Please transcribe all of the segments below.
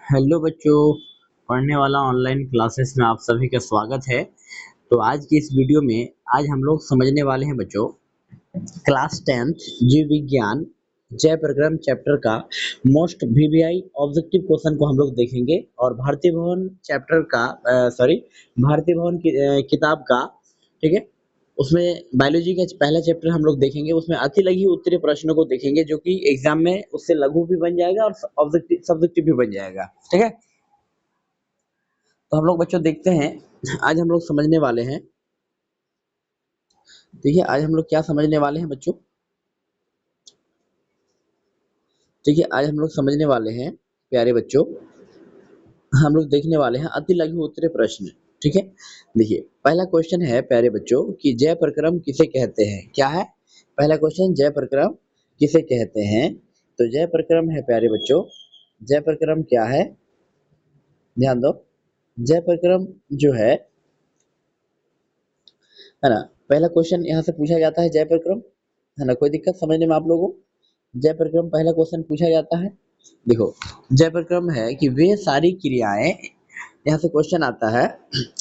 Hello बच्चों, पढ़ने वाला ऑनलाइन क्लासेस में आप सभी का स्वागत है। तो आज की इस वीडियो में आज हम लोग समझने वाले हैं बच्चों क्लास 10th जीव विज्ञान जय प्रक्रम चैप्टर का मोस्ट वीवीआई ऑब्जेक्टिव क्वेश्चन को हम लोग देखेंगे और भारतीय भवन चैप्टर का भारतीय भवन की किताब का, ठीक है, उसमें बायोलॉजी का पहला चैप्टर हम लोग देखेंगे। उसमें अति लघु उत्तरीय प्रश्नों को देखेंगे जो कि एग्जाम में उससे लघु भी बन जाएगा और ऑब्जेक्टिव सब्जेक्टिव भी बन जाएगा, ठीक है। तो हम लोग बच्चों देखते हैं, आज हम लोग समझने वाले हैं। देखिए आज हम लोग क्या समझने वाले हैं बच्चों। देखिए आज हम लोग समझने वाले हैं प्यारे बच्चों, हम लोग देखने वाले हैं अति लघु उत्तरीय प्रश्न, ठीक है। देखिए पहला क्वेश्चन है प्यारे बच्चों कि जय प्रक्रम किसे कहते हैं। क्या है पहला क्वेश्चन, जय प्रक्रम किसे कहते हैं। तो जय प्रक्रम है प्यारे बच्चों, जय प्रक्रम क्या है, ध्यान दो। जय प्रक्रम जो है ना, पहला क्वेश्चन यहाँ से पूछा जाता है जय प्रक्रम, है ना। कोई दिक्कत समझने में आप लोगों को। जय प्रक्रम पहला क्वेश्चन पूछा जाता है। देखो जय प्रक्रम है कि वे सारी क्रियाएं, यहाँ से क्वेश्चन आता है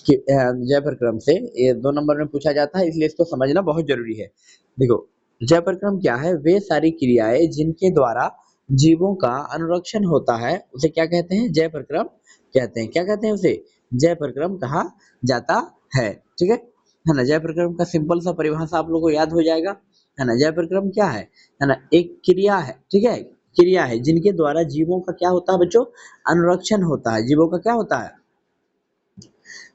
कि जय प्रक्रम से ये 2 नंबर में पूछा जाता है, इसलिए इसको समझना बहुत जरूरी है। देखो जय प्रक्रम क्या है, वे सारी क्रियाएं जिनके द्वारा जीवों का अनुरक्षण होता है उसे क्या कहते हैं, जय प्रक्रम कहते हैं। क्या कहते हैं उसे, जय प्रक्रम कहा जाता है, ठीक है ना। जय प्रक्रम का सिंपल सा परिभाषा आप लोगों को याद हो जाएगा, है ना। जय प्रक्रम क्या है ना, एक क्रिया है, ठीक है, क्रिया है जिनके द्वारा जीवों का क्या होता है बच्चों, अनुरक्षण होता है। जीवों का क्या होता है,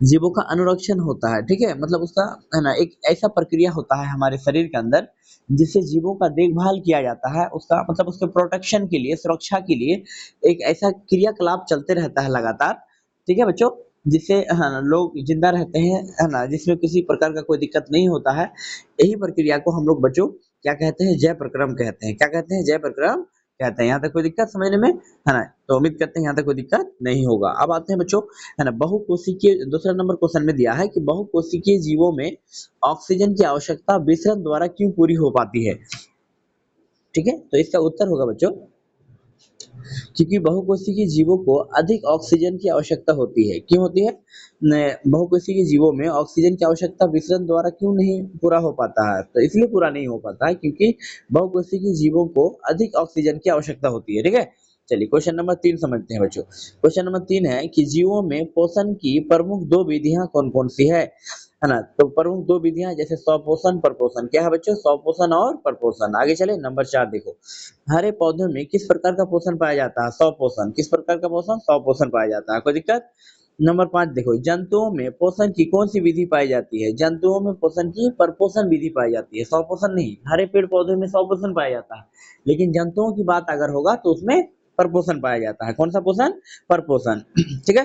जीवों का अनुरक्षण होता है, ठीक है। मतलब उसका, है ना, एक ऐसा प्रक्रिया होता है हमारे शरीर के अंदर जिससे जीवों का देखभाल किया जाता है, उसका मतलब उसके प्रोटेक्शन के लिए, सुरक्षा के लिए एक ऐसा क्रियाकलाप चलते रहता है लगातार, ठीक है बच्चों, जिससे, है ना, लोग जिंदा रहते हैं, है ना, जिसमें किसी प्रकार का कोई दिक्कत नहीं होता है। यही प्रक्रिया को हम लोग बच्चों क्या कहते हैं, जय प्रक्रम कहते हैं। क्या कहते हैं, जय प्रक्रम कहते हैं। यहाँ तक कोई दिक्कत समझने में, है ना। तो उम्मीद करते हैं यहाँ तक कोई दिक्कत नहीं होगा। अब आते हैं बच्चों, है ना, बहुकोशिकीय, दूसरा नंबर क्वेश्चन में दिया है कि बहुकोशिकीय जीवों में ऑक्सीजन की आवश्यकता विसरण द्वारा क्यों पूरी हो पाती है, ठीक है। तो इसका उत्तर होगा बच्चों, क्योंकि बहुकोशिकीय जीवों को अधिक ऑक्सीजन की आवश्यकता होती है। क्यों होती है, बहुकोशिकीय जीवों में ऑक्सीजन की आवश्यकता विसरण द्वारा क्यों नहीं पूरा हो पाता है। तो इसलिए पूरा नहीं हो पाता है क्योंकि बहुकोशिकीय जीवों को अधिक ऑक्सीजन की आवश्यकता होती है, ठीक है। चलिए क्वेश्चन नंबर 3 समझते हैं बच्चों। क्वेश्चन नंबर 3 है कि जीवों में पोषण की प्रमुख 2 विधियां कौन कौन सी है ना। तो प्रमुख 2 विधियां जैसे स्वपोषण परपोषण, क्या है बच्चों, स्वपोषण और परपोषण। आगे चले नंबर 4 देखो, हरे पौधों में किस प्रकार का पोषण पाया जाता है, स्वपोषण। किस प्रकार का पोषण, स्वपोषण पाया जाता है। कोई दिक्कत। नंबर 5 देखो, जंतुओं में पोषण की कौन सी विधि पाई जाती है। जंतुओं में पोषण की परपोषण विधि पाई जाती है, स्वपोषण नहीं। हरे पेड़ पौधे में स्वपोषण पाया जाता है, लेकिन जंतुओं की बात अगर होगा तो उसमें परपोषण पाया जाता है। कौन सा पोषण, परपोषण ठीक है।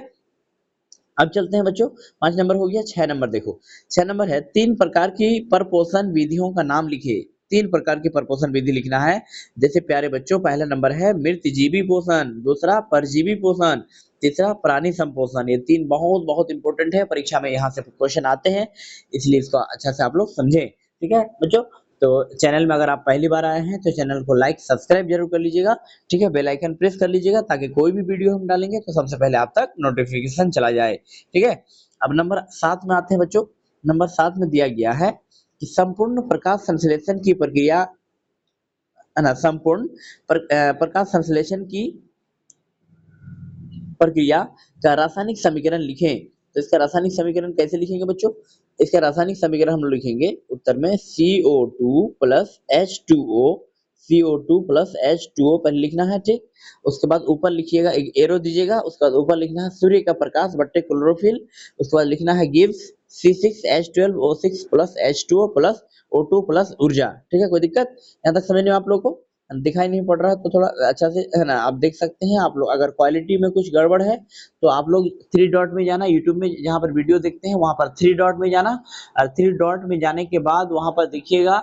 अब चलते हैं बच्चों, 5 नंबर हो गया। 6 नंबर देखो, 6 नंबर है 3 प्रकार की परपोषण विधियों का नाम लिखे। 3 प्रकार की परपोषण विधि लिखना है। जैसे प्यारे बच्चों, पहला नंबर है मृतजीवी पोषण, दूसरा परजीवी पोषण, तीसरा प्राणी संपोषण। ये 3 बहुत बहुत इंपॉर्टेंट है, परीक्षा में यहाँ से क्वेश्चन आते हैं, इसलिए इसको अच्छा से आप लोग समझें, ठीक है बच्चों। तो चैनल में अगर आप पहली बार आए हैं तो चैनल को लाइक सब्सक्राइब जरूर कर लीजिएगा, ठीक है। बेल आइकन प्रेस कर लीजिएगा ताकि कोई भी वीडियो हम डालेंगे तो सबसे पहले आप तक नोटिफिकेशन चला जाए, ठीक है। अब नंबर 7 में आते हैं बच्चों। नंबर 7 में दिया गया है कि संपूर्ण प्रकाश संश्लेषण की प्रक्रिया, है ना, संपूर्ण प्रकाश संश्लेषण की प्रक्रिया का रासायनिक समीकरण लिखें। तो इसका रासायनिक समीकरण कैसे लिखेंगे बच्चों, इसका रासायनिक समीकरण हम लोग लिखेंगे उत्तर में CO2 plus H2O, CO2 plus H2O पहले लिखना है, ठीक। उसके बाद ऊपर लिखिएगा, एक एरो दीजिएगा, उसके बाद ऊपर लिखना है सूर्य का प्रकाश बट्टे क्लोरोफिल, उसके बाद लिखना है gives C6H12O6 plus H2O plus O2 plus ऊर्जा, ठीक है। कोई दिक्कत यहाँ तक समझ में आप लोग को दिखाई नहीं पड़ रहा है तो थोड़ा अच्छा से, है ना, आप देख सकते हैं। आप लोग अगर क्वालिटी में कुछ गड़बड़ है तो आप लोग 3 डॉट में जाना, यूट्यूब में जहाँ पर वीडियो देखते हैं वहां पर 3 डॉट में जाना, और 3 डॉट में जाने के बाद वहां पर देखिएगा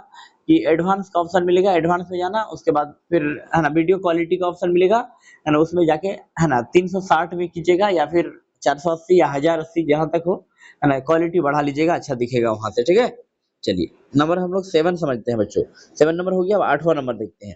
कि एडवांस का ऑप्शन मिलेगा, एडवांस में जाना, उसके बाद फिर, है ना, वीडियो क्वालिटी का ऑप्शन मिलेगा, है ना, उसमें जाके, है ना, 360 में कीजिएगा या फिर 480 या 1080 जहां तक हो, है ना, क्वालिटी बढ़ा लीजिएगा, अच्छा दिखेगा वहां से, ठीक है। चलिए नंबर हम लोग 7 समझते हैं बच्चों। 7 नंबर हो गया। अब 8वां नंबर देखते हैं।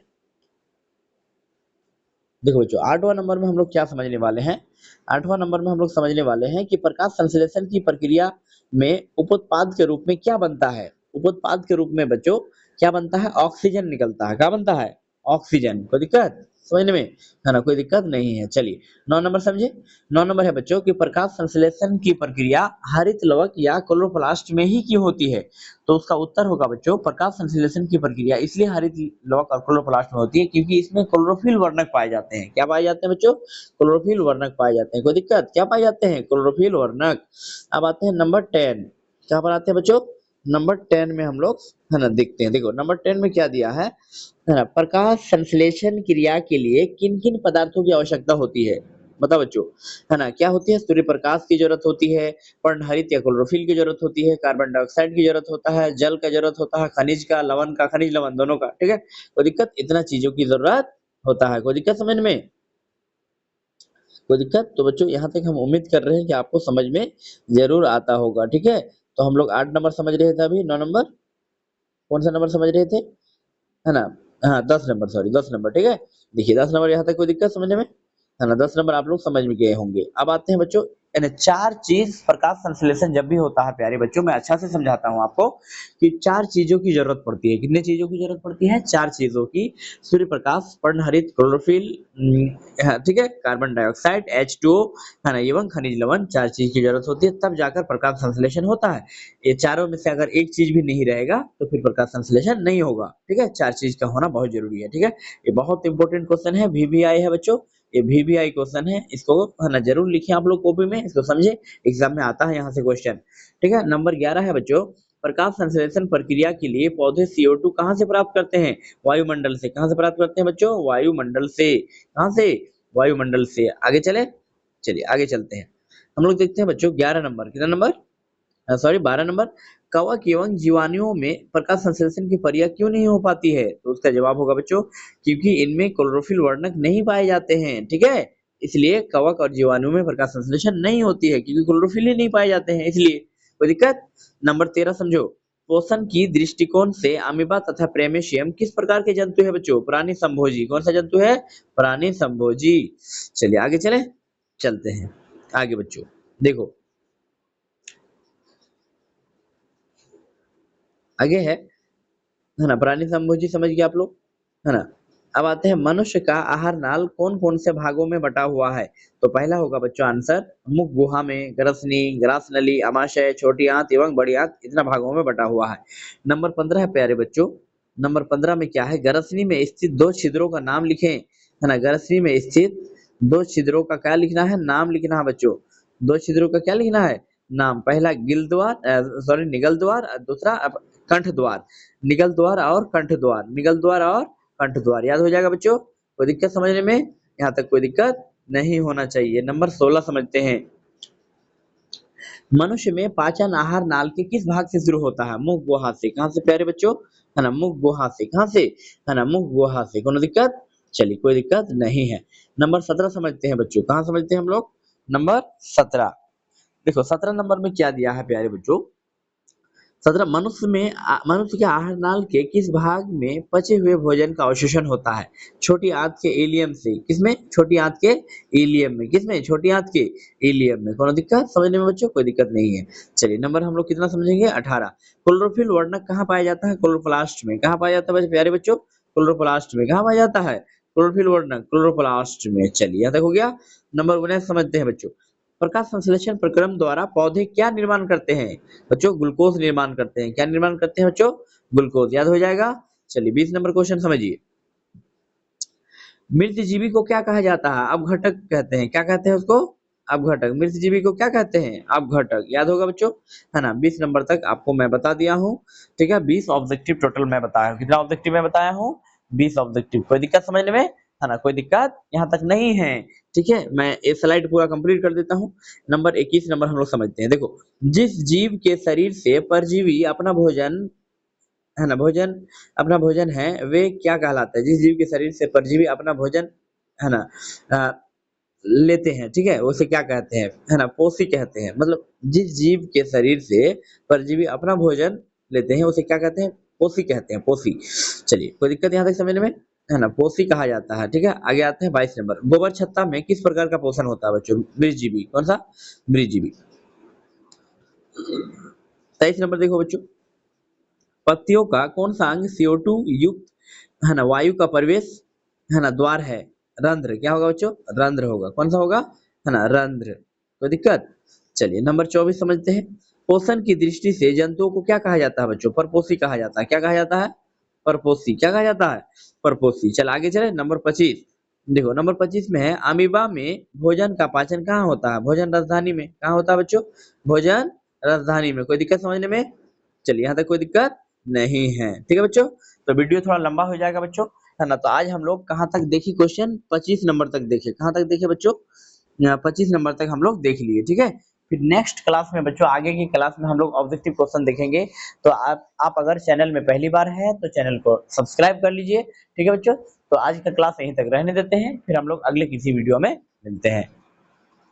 देखो बच्चों 8वां नंबर में हम लोग क्या समझने वाले हैं। 8वां नंबर में हम लोग समझने वाले हैं कि प्रकाश संश्लेषण की प्रक्रिया में उपोत्पाद के रूप में क्या बनता है। उपोत्पाद के रूप में बच्चों क्या बनता है, ऑक्सीजन निकलता है। क्या बनता है, ऑक्सीजन। कोई दिक्कत समझने में, है ना, कोई दिक्कत नहीं है। चलिए 9 नंबर समझे। 9 नंबर है बच्चों कि प्रकाश संश्लेषण की प्रक्रिया हरित लवक या क्लोरोप्लास्ट में ही क्यों होती है। तो उसका उत्तर होगा बच्चों, प्रकाश संश्लेषण की प्रक्रिया इसलिए हरित लवक और क्लोरोप्लास्ट में होती है क्योंकि इसमें क्लोरोफिल वर्णक पाए जाते हैं। क्या पाए जाते हैं बच्चों, क्लोरोफिल वर्णक पाए जाते हैं। कोई दिक्कत, क्या पाए जाते हैं, क्लोरोफिल वर्णक। अब आते हैं नंबर 10, क्या पर आते हैं बच्चों, नंबर 10 में हम लोग, है ना, देखते हैं। देखो नंबर 10 में क्या दिया है ना, प्रकाश संश्लेषण क्रिया के लिए किन किन पदार्थों की आवश्यकता होती है। बताओ बच्चों, है ना, क्या होती है, सूर्य प्रकाश की जरूरत होती है, पर्णहरित या क्लोरोफिल की जरूरत होती है, कार्बन डाइऑक्साइड की जरूरत होता है, जल का जरूरत होता है, खनिज का, लवण का, खनिज लवण दोनों का। ठीक है, कोई दिक्कत, इतना चीजों की जरूरत होता है। कोई दिक्कत समझ में, कोई दिक्कत। तो बच्चों यहाँ तक हम उम्मीद कर रहे हैं कि आपको समझ में जरूर आता होगा। ठीक है, तो हम लोग 8 नंबर समझ रहे थे, अभी 9 नंबर, कौन सा नंबर समझ रहे थे, है ना, हाँ 10 नंबर, सॉरी 10 नंबर। ठीक है, देखिए 10 नंबर यहाँ तक कोई दिक्कत समझने में, है ना, 10 नंबर आप लोग समझ में गए होंगे। अब आते हैं बच्चों, यानी 4 चीज प्रकाश संश्लेषण जब भी होता है प्यारे बच्चों, मैं अच्छा से समझाता हूँ आपको कि 4 चीजों की जरूरत पड़ती है। कितने चीजों की जरूरत पड़ती है, 4 चीजों की। सूर्य प्रकाश, पर्णहरित, क्लोरोफिल, हाँ, ठीक है, कार्बन डाइऑक्साइड H2O, है ना, एवं खनिज लवण, 4 चीज की जरूरत होती है, तब जाकर प्रकाश संश्लेषण होता है। ये चारों में से अगर एक चीज भी नहीं रहेगा तो फिर प्रकाश संश्लेषण नहीं होगा। ठीक है, 4 चीज का होना बहुत जरूरी है। ठीक है, ये बहुत इंपॉर्टेंट क्वेश्चन है, VBI है बच्चों, ये VBI क्वेश्चन है, इसको, है ना, जरूर लिखें आप लोग कॉपी में, इसको समझे, एग्जाम में आता है यहाँ से क्वेश्चन। ठीक है, नंबर 11 है बच्चों, प्रकाश संश्लेषण प्रक्रिया के लिए पौधे CO2 कहाँ से प्राप्त करते हैं, वायुमंडल से। कहाँ से प्राप्त करते हैं बच्चों, वायुमंडल से। कहाँ से, वायुमंडल से। आगे चले, चलिए आगे चलते हैं। हम लोग देखते हैं बच्चों 11 नंबर, कितना नंबर, सॉरी 12 नंबर, कवक एवं जीवाणुओं में प्रकाश संश्लेषण की प्रक्रिया क्यों नहीं हो पाती है। तो उसका जवाब होगा बच्चों, क्योंकि इनमें क्लोरोफिल वर्णक नहीं पाए जाते हैं। ठीक है, इसलिए कवक और जीवाणु में प्रकाश संश्लेषण नहीं होती है, क्योंकि क्लोरोफिल ही नहीं पाए जाते हैं, इसलिए। कोई दिक्कत। नंबर 13 समझो, पोषण की दृष्टिकोण से अमीबा तथा प्रेमेशियम किस प्रकार के जंतु है बच्चों, प्राणी संभोजी। कौन सा जंतु है, प्राणी संभोजी। चलिए आगे चले, चलते हैं आगे बच्चों। देखो आगे है ना, प्राणी संभोजी समझ गए आप लोग, है ना। अब आते हैं, मनुष्य का आहार नाल कौन कौन से भागों में बटा हुआ है। तो पहला होगा बच्चों आंसर, मुख गुहा में, ग्रसनी, ग्रास नली, अमाशय, छोटी आंत एवं बड़ी आंत, इतना भागों में बटा हुआ है। नंबर 15 है प्यारे बच्चों, नंबर 15 में क्या है, ग्रसनी में स्थित 2 छिद्रों का नाम लिखें, है ना, ग्रसनी में स्थित 2 छिद्रों का क्या लिखना है, नाम लिखना है बच्चों। 2 छिद्रों का क्या लिखना है, नाम। पहला गिल द्वार, सॉरी निगल द्वार, दूसरा कंठ द्वार। निगल द्वार और कंठ द्वार, निगल द्वार और कंठ द्वार, याद हो जाएगा बच्चों। कोई दिक्कत समझने में, यहाँ तक कोई दिक्कत नहीं होना चाहिए। नंबर 16 समझते हैं, मनुष्य में पाचन आहार नाल के किस भाग से शुरू होता है, मुख गुहा से। कहाँ से प्यारे बच्चों, है ना, मुख गुहा से। कहाँ से, है ना, मुख गुहा से। कोनो दिक्कत, चलिए कोई दिक्कत नहीं है। नंबर 17 समझते हैं बच्चों, कहाँ समझते हैं हम लोग, नंबर 17। देखो 17 नंबर में क्या दिया है प्यारे बच्चों, 17, मनुष्य के आहार नाल के किस भाग में पचे हुए भोजन का अवशोषण होता है। छोटी आंत के इलियम से। किसमें, छोटी आंत के इलियम में। किसमें, छोटी आंत के इलियम में। कोनो दिक्कत समझने में बच्चों, कोई दिक्कत नहीं है। चलिए नंबर हम लोग कितना समझेंगे, 18। क्लोरोफिल वर्णक कहाँ पाया जाता है, क्लोरोप्लास्ट में। कहाँ पाया जाता है प्यारे बच्चों, क्लोरोप्लास्ट में। कहाँ पाया जाता है, क्लोरोफिल वर्णक क्लोरोप्लास्ट में। चलिए यहाँ तक हो गया। नंबर 19 समझते हैं बच्चों, प्रकाश संश्लेषण प्रक्रम द्वारा पौधे क्या निर्माण करते हैं बच्चों, ग्लूकोज निर्माण करते हैं। क्या निर्माण करते हैं बच्चों, ग्लूकोज, याद हो जाएगा। चलिए 20 नंबर क्वेश्चन समझिए, मृत जीवी को क्या कहा जाता है, अपघटक कहते हैं। क्या कहते हैं उसको, अपघटक। मृत जीवी को क्या कहते हैं, अपघटक, याद होगा बच्चों, है ना। 20 नंबर तक आपको मैं बता दिया हूँ। ठीक है, 20 ऑब्जेक्टिव टोटल मैं बताया हूँ। कितना ऑब्जेक्टिव मैं बताया हूँ, 20 ऑब्जेक्टिव। कोई दिक्कत समझने में, है ना, कोई दिक्कत यहाँ तक नहीं है। ठीक है, मैं ये स्लाइड पूरा कंप्लीट कर देता हूँ। नंबर 21 नंबर हम लोग समझते हैं। देखो, जिस जीव के शरीर से परजीवी अपना भोजन, है ना, भोजन, अपना भोजन है, वे क्या कहलाते हैं। जिस जीव के शरीर से परजीवी अपना भोजन, है ना, लेते हैं, ठीक है, उसे क्या कहते हैं, है ना, पोषी कहते हैं। मतलब जिस जीव के शरीर से परजीवी अपना भोजन लेते हैं उसे क्या कहते हैं, पोषी कहते हैं, पोषी। चलिए कोई दिक्कत यहाँ तक समझने में, है ना, पोषी कहा जाता है। ठीक है, आगे आते हैं 22 नंबर। गोबर छत्ता में किस प्रकार का पोषण होता है बच्चों? वृक्षजीवी। कौन सा? वृक्षजीवी। 23 नंबर देखो बच्चों, पत्तियों का कौन सा अंग CO2 युक्त, है ना, वायु का प्रवेश, है ना, द्वार है? रंध्र। क्या होगा बच्चों? रंध्र होगा। कौन सा होगा? है ना, रंध्र। कोई दिक्कत? चलिए नंबर 24 समझते हैं। पोषण की दृष्टि से जंतुओं को क्या कहा जाता है बच्चों? परपोषी कहा जाता है। क्या कहा जाता है? परपोषी। क्या कहा जाता है? परपोषी। चल आगे चले, नंबर 25 देखो। नंबर 25 में है, अमीबा में भोजन का पाचन कहाँ होता है? भोजन राजधानी में। कहाँ होता है बच्चों? भोजन राजधानी में। कोई दिक्कत समझने में? चलिए यहाँ तक कोई दिक्कत नहीं है। ठीक है बच्चों, तो वीडियो थोड़ा लंबा हो जाएगा बच्चों, है ना। तो आज हम लोग कहाँ तक देखी? क्वेश्चन 25 नंबर तक देखे। कहाँ तक देखे बच्चों? 25 नंबर तक हम लोग देख लिए। ठीक है, फिर नेक्स्ट क्लास में बच्चों, आगे की क्लास में हम लोग ऑब्जेक्टिव क्वेश्चन देखेंगे। तो आप अगर चैनल में पहली बार है तो चैनल को सब्सक्राइब कर लीजिए। ठीक है बच्चों, तो आज का क्लास यहीं तक रहने देते हैं, फिर हम लोग अगले किसी वीडियो में मिलते हैं।